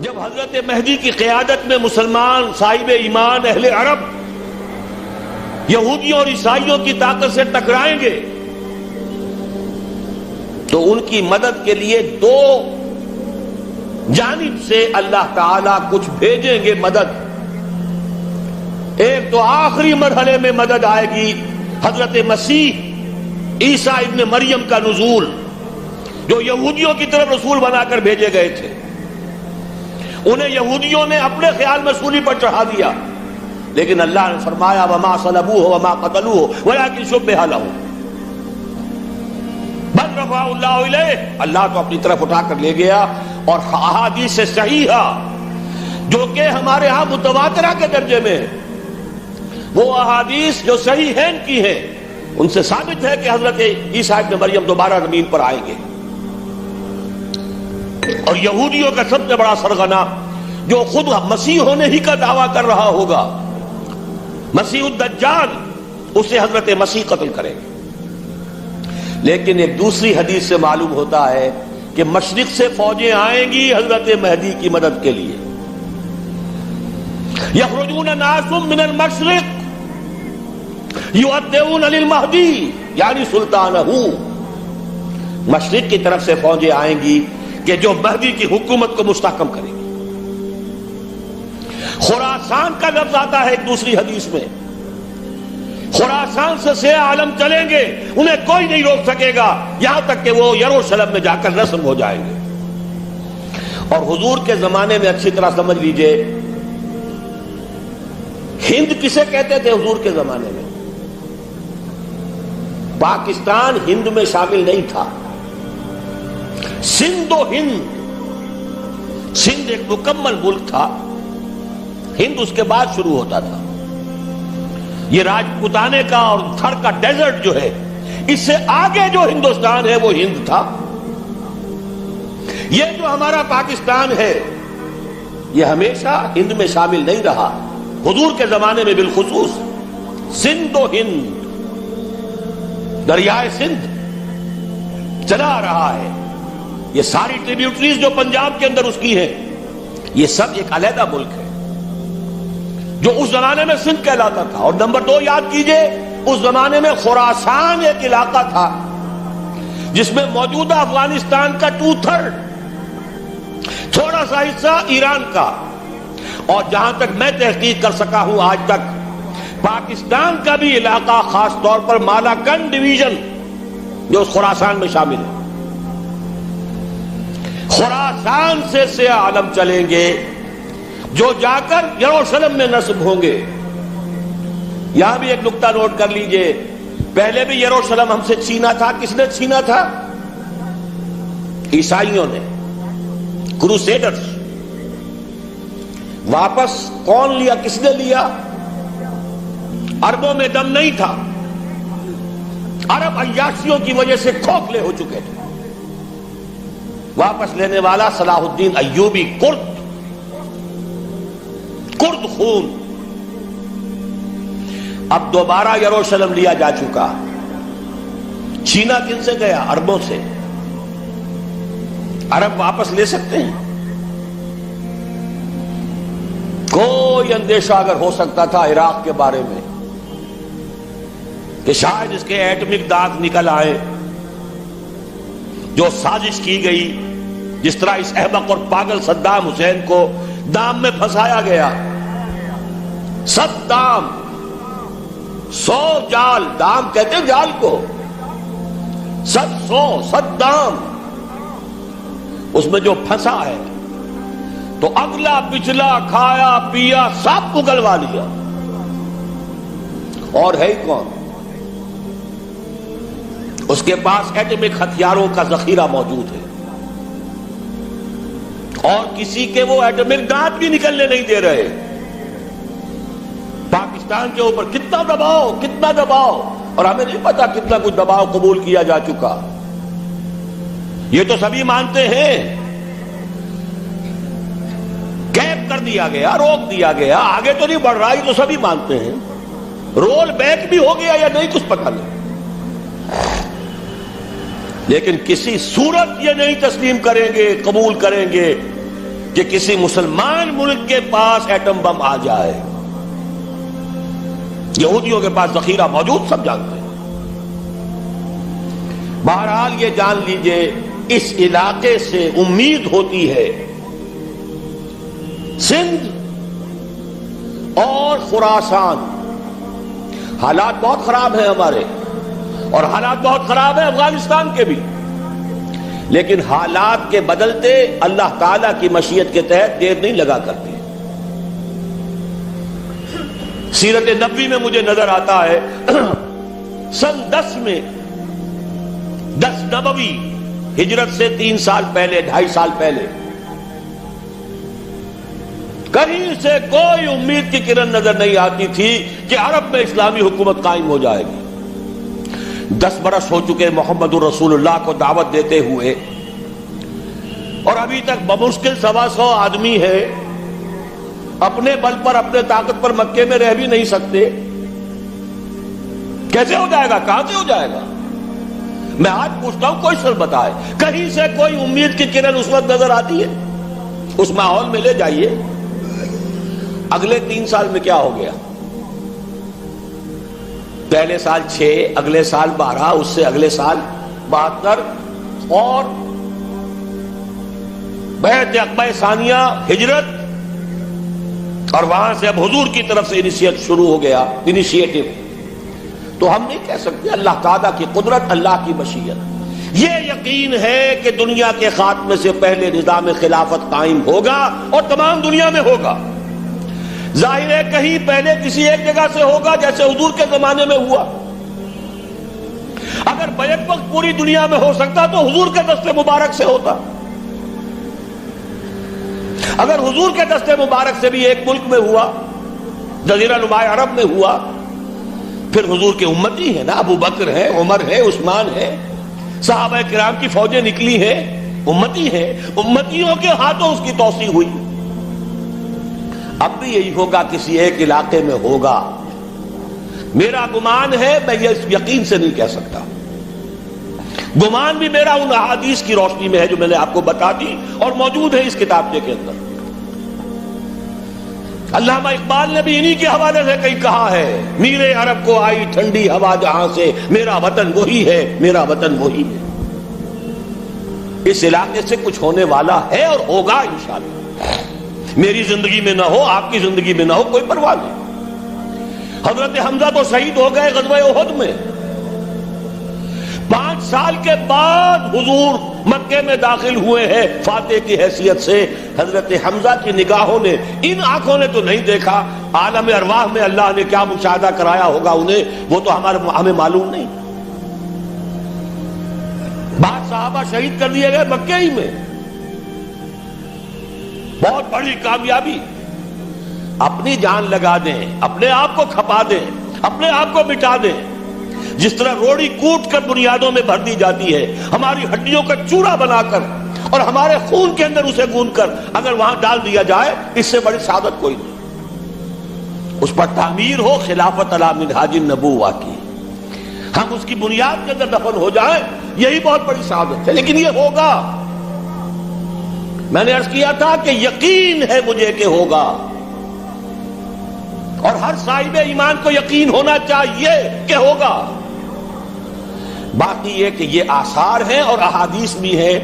جب حضرت مہدی کی قیادت میں مسلمان صاحب ایمان اہل عرب یہودیوں اور عیسائیوں کی طاقت سے ٹکرائیں گے تو ان کی مدد کے لیے دو جانب سے اللہ تعالیٰ کچھ بھیجیں گے مدد. ایک تو آخری مرحلے میں مدد آئے گی حضرت مسیح عیسیٰ ابن مریم کا نزول، جو یہودیوں کی طرف رسول بنا کر بھیجے گئے تھے. انہیں یہودیوں نے اپنے خیال میں سولی پر چڑھا دیا، لیکن اللہ نے فرمایا وما صلبوہ وما قتلوہ ولکن شبہ لہم بل رفعہ اللہ الیہ. اللہ تو اپنی طرف اٹھا کر لے گیا. اور احادیث صحیحہ جو کہ ہمارے ہاں متواترہ کے درجے میں ہے، وہ احادیث جو صحیحین کی ہیں، ان سے ثابت ہے کہ حضرت عیسیٰ ابن مریم دوبارہ زمین پر آئیں گے. اور یہودیوں کا سب سے بڑا سرغنہ جو خود مسیح ہونے ہی کا دعویٰ کر رہا ہوگا، مسیح الدجال، اسے حضرت مسیح قتل کریں گے. لیکن ایک دوسری حدیث سے معلوم ہوتا ہے کہ مشرق سے فوجیں آئیں گی حضرت مہدی کی مدد کے لیے. یخرجون ناس من المشرق یؤدون للمہدی یعنی سلطانہ. مشرق کی طرف سے فوجیں آئیں گی کہ جو مہدی کی حکومت کو مستحکم کریں گی. خراسان کا لفظ آتا ہے ایک دوسری حدیث میں. خراسان سے سیاہ عالم چلیں گے، انہیں کوئی نہیں روک سکے گا یہاں تک کہ وہ یروشلم میں جا کر رسم ہو جائیں گے. اور حضور کے زمانے میں اچھی طرح سمجھ لیجئے، ہند کسے کہتے تھے حضور کے زمانے میں؟ پاکستان ہند میں شامل نہیں تھا. سندھ و ہند، سندھ ایک مکمل ملک تھا، ہند اس کے بعد شروع ہوتا تھا. یہ راجپوتانے کا اور تھر کا ڈیزرٹ جو ہے، اس سے آگے جو ہندوستان ہے وہ ہند تھا. یہ جو ہمارا پاکستان ہے یہ ہمیشہ ہند میں شامل نہیں رہا. حضور کے زمانے میں بالخصوص سندھ و ہند، دریائے سندھ چلا آ رہا ہے. یہ ساری ٹریبیوٹریز جو پنجاب کے اندر اس کی ہیں، یہ سب ایک علیحدہ ملک ہے جو اس زمانے میں سندھ کہلاتا تھا. اور نمبر 2 یاد کیجئے، اس زمانے میں خراسان ایک علاقہ تھا جس میں موجودہ افغانستان کا 2/3، تھوڑا سا حصہ ایران کا، اور جہاں تک میں تحقیق کر سکا ہوں آج تک پاکستان کا بھی علاقہ، خاص طور پر مالاکنڈ ڈویژن جو اس خراسان میں شامل ہے. خراسان سے سیاہ عالم چلیں گے جو جا کر یروشلم میں نصب ہوں گے. یہاں بھی ایک نقطہ نوٹ کر لیجئے، پہلے بھی یروشلم ہم سے چھینا تھا. کس نے چھینا تھا؟ عیسائیوں نے، کروسیڈرز. واپس کون لیا؟ کس نے لیا؟ عربوں میں دم نہیں تھا، عرب عیاشیوں کی وجہ سے کھوکھلے ہو چکے تھے. واپس لینے والا صلاح الدین ایوبی، کرد خون. اب دوبارہ یروشلم لیا جا چکا. چھینا کن سے گیا؟ عربوں سے. عرب واپس لے سکتے ہیں؟ کوئی اندیشہ اگر ہو سکتا تھا عراق کے بارے میں کہ شاید اس کے ایٹمک دانت نکل آئے، جو سازش کی گئی، جس طرح اس احمق اور پاگل صدام حسین کو دام میں پھنسایا گیا. صدام 100 جال، دام کہتے ہیں جال کو، 100 اس میں جو پھنسا ہے تو اگلا پچھلا کھایا پیا سب اگلوا لیا. اور ہے ہی کون؟ اس کے پاس ایٹمک ہتھیاروں کا ذخیرہ موجود ہے، اور کسی کے وہ ایٹمک دانت بھی نکلنے نہیں دے رہے. پاکستان کے اوپر کتنا دباؤ، اور ہمیں نہیں پتا کتنا کچھ دباؤ قبول کیا جا چکا. یہ تو سبھی مانتے ہیں. کیپ کر دیا گیا، روک دیا گیا، آگے تو نہیں بڑھ رہا، یہ تو سبھی مانتے ہیں. رول بیک بھی ہو گیا یا نہیں کچھ پتہ نہیں، لیکن کسی صورت یہ نہیں تسلیم کریں گے، قبول کریں گے کہ کسی مسلمان ملک کے پاس ایٹم بم آ جائے. یہودیوں کے پاس ذخیرہ موجود، سب جانتے ہیں. بہرحال یہ جان لیجئے اس علاقے سے امید ہوتی ہے. سندھ اور خراسان حالات بہت خراب ہیں ہمارے، اور حالات بہت خراب ہیں افغانستان کے بھی، لیکن حالات کے بدلتے اللہ تعالیٰ کی مشیت کے تحت دیر نہیں لگا کرتے. سیرت نبوی میں مجھے نظر آتا ہے سن 10 میں 10 نبوی ہجرت سے 3 سال پہلے 2.5 سال پہلے کہیں سے کوئی امید کی کرن نظر نہیں آتی تھی کہ عرب میں اسلامی حکومت قائم ہو جائے گی. 10 برس ہو چکے محمد الرسول اللہ کو دعوت دیتے ہوئے، اور ابھی تک بمشکل 125 آدمی ہے. اپنے بل پر اپنے طاقت پر مکے میں رہ بھی نہیں سکتے. کیسے ہو جائے گا؟ کہاں سے ہو جائے گا؟ میں آج پوچھتا ہوں، کوئی سر بتائے کہیں سے کوئی امید کی کرن اس وقت نظر آتی ہے؟ اس ماحول میں لے جائیے. اگلے 3 سال میں کیا ہو گیا؟ پہلے سال 6، اگلے سال 12، اس سے اگلے سال 72، اور بیعت عقبہ ثانیہ، ہجرت، اور وہاں سے اب حضور کی طرف سے انیشیٹ شروع ہو گیا، انیشیٹو. تو ہم نہیں کہہ سکتے اللہ تعالیٰ کی قدرت، اللہ کی مشیت. یہ یقین ہے کہ دنیا کے خاتمے سے پہلے نظام خلافت قائم ہوگا اور تمام دنیا میں ہوگا. ظاہر ہے کہیں پہلے کسی ایک جگہ سے ہوگا، جیسے حضور کے زمانے میں ہوا. اگر بیک وقت پوری دنیا میں ہو سکتا تو حضور کے دست مبارک سے ہوتا. اگر حضور کے دست مبارک سے بھی ایک ملک میں ہوا، جزیرہ نما عرب میں ہوا، پھر حضور کے امتی ہیں نا، ابو بکر ہے، عمر ہے، عثمان ہے، صحابہ کرام کی فوجیں نکلی ہیں، امتی ہیں، امتیوں کے ہاتھوں اس کی توسیع ہوئی. اب بھی یہی ہوگا، کسی ایک علاقے میں ہوگا. میرا گمان ہے، میں یہ یقین سے نہیں کہہ سکتا. گمان بھی میرا ان احادیث کی روشنی میں ہے جو میں نے آپ کو بتا دی اور موجود ہے اس کتابچے کے اندر. علامہ اقبال نے بھی انہی کے حوالے سے کہیں کہا ہے، میرے عرب کو آئی ٹھنڈی ہوا جہاں سے، میرا وطن وہی ہے، میرا وطن وہی ہے. اس علاقے سے کچھ ہونے والا ہے اور ہوگا انشاءاللہ. میری زندگی میں نہ ہو، آپ کی زندگی میں نہ ہو، کوئی پرواہ نہیں. حضرت حمزہ تو شہید ہو گئے غزوہ احد میں. 5 سال کے بعد حضور مکے میں داخل ہوئے ہیں فاتح کی حیثیت سے. حضرت حمزہ کی نگاہوں نے، ان آنکھوں نے تو نہیں دیکھا، عالم ارواح میں اللہ نے کیا مشاہدہ کرایا ہوگا انہیں، وہ تو ہمیں معلوم نہیں. بعض صحابہ شہید کر دیے گئے مکے ہی میں. بہت بڑی کامیابی. اپنی جان لگا دیں، اپنے آپ کو کھپا دیں، اپنے آپ کو مٹا دیں. جس طرح روڑی کوٹ کر بنیادوں میں بھر دی جاتی ہے، ہماری ہڈیوں کا چورا بنا کر اور ہمارے خون کے اندر اسے گوندھ کر اگر وہاں ڈال دیا جائے، اس سے بڑی سعادت کوئی نہیں. اس پر تعمیر ہو خلافت علی منہاج النبوہ کی، ہم اس کی بنیاد کے اندر دفن ہو جائیں، یہی بہت بڑی سعادت ہے. لیکن یہ ہوگا. میں نے عرض کیا تھا کہ یقین ہے مجھے کہ ہوگا، اور ہر صاحب ایمان کو یقین ہونا چاہیے کہ ہوگا. باقی یہ کہ یہ آثار ہیں اور احادیث بھی ہیں،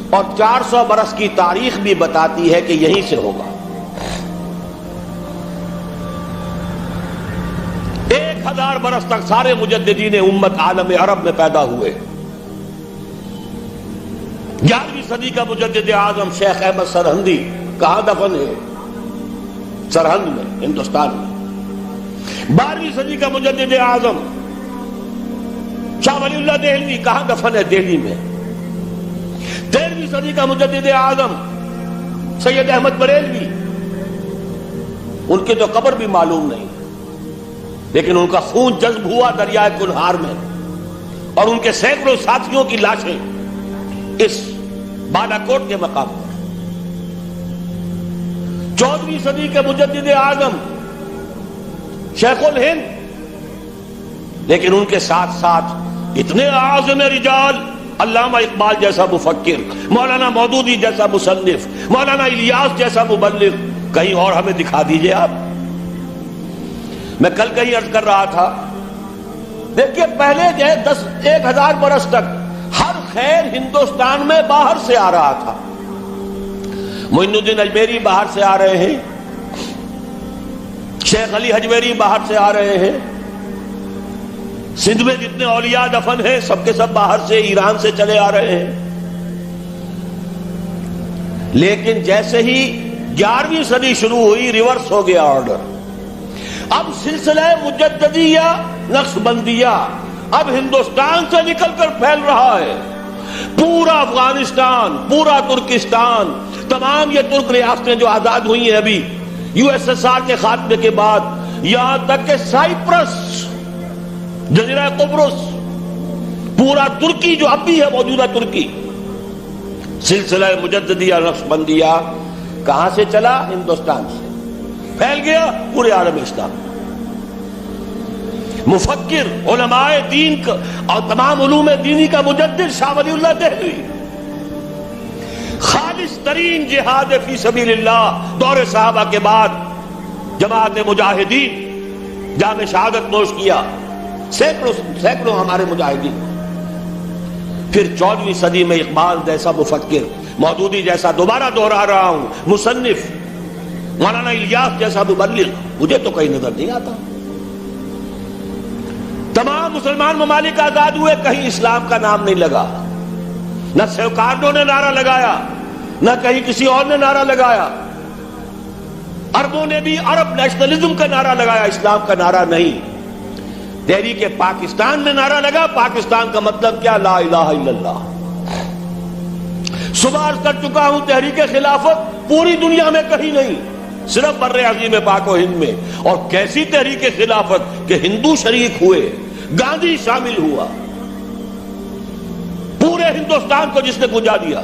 اور 400 برس کی تاریخ بھی بتاتی ہے کہ یہیں سے ہوگا. 1000 برس تک سارے مجددین امت عالم عرب میں پیدا ہوئے. 11ویں صدی کا مجدد اعظم شیخ احمد سرہندی کہاں دفن ہے؟ سرہند میں، ہندوستان میں. 12ویں صدی کا مجدد اعظم شاہ ولی اللہ دہلوی کہاں دفن ہے؟ دہلی میں. 13ویں صدی کا مجدد اعظم سید احمد بریلوی، ان کی تو قبر بھی معلوم نہیں، لیکن ان کا خون جذب ہوا دریائے کنہار میں، اور ان کے سینکڑوں ساتھیوں کی لاشیں اس بالا کوٹ کے مقام پر. 14ویں صدی کے مجدد اعظم شیخ الہند، لیکن ان کے ساتھ ساتھ اتنے اعظم رجال، علامہ اقبال جیسا مفکر، مولانا مودودی جیسا مصنف، مولانا الیاس جیسا مبلغ کہیں اور ہمیں دکھا دیجئے آپ. میں کل کہیں عرض کر رہا تھا، دیکھیے پہلے جو ہے 1000 برس تک ہر خیر ہندوستان میں باہر سے آ رہا تھا. معین الدین اجمیری باہر سے آ رہے ہیں، شیخ علی حجویری باہر سے آ رہے ہیں، سندھ میں جتنے اولیاء دفن ہیں سب کے سب باہر سے، ایران سے چلے آ رہے ہیں. لیکن جیسے ہی 11ویں صدی شروع ہوئی ریورس ہو گیا آرڈر. اب سلسلہ مجددیہ نقشبندیہ اب ہندوستان سے نکل کر پھیل رہا ہے. پورا افغانستان، پورا ترکستان، تمام یہ ترک ریاستیں جو آزاد ہوئی ہیں ابھی USSR کے خاتمے کے بعد، یہاں تک کہ سائپرس، جزیرہ قبرص، پورا ترکی جو اب بھی ہے موجودہ ترکی، سلسلہ مجددیہ نقشبندیہ کہاں سے چلا؟ ہندوستان سے پھیل گیا پورے عالم اسلام. مفکر، علماء دین کا اور تمام علوم دینی کا مجدد شاہ ولی اللہ دہلوی، خالص ترین جہاد فی سبیل اللہ دور صحابہ کے بعد جماعت مجاہدین جام شہادت نوش کیا، سینکڑوں ہمارے مجاہدین. پھر 14ویں صدی میں اقبال جیسا مفکر، مودودی جیسا، دوبارہ دوہرا رہا ہوں، مصنف، مولانا الیاس جیسا مبلغ مجھے تو کہیں نظر نہیں آتا. تمام مسلمان ممالک آزاد ہوئے، کہیں اسلام کا نام نہیں لگا. نہ سیوکارڈو نے نعرہ لگایا، نہ کہیں کسی اور نے نعرہ لگایا. عربوں نے بھی عرب نیشنلزم کا نعرہ لگایا، اسلام کا نعرہ نہیں. تحریک پاکستان میں نعرہ لگا، پاکستان کا مطلب کیا؟ لا الہ الا اللہ. صبح عرض کر چکا ہوں، تحریک خلافت پوری دنیا میں کہیں نہیں، صرف بر عظیم پاک و ہند میں. اور کیسی تحریک خلافت کہ ہندو شریک ہوئے، گاندھی شامل ہوا، پورے ہندوستان کو جس نے گنجا دیا.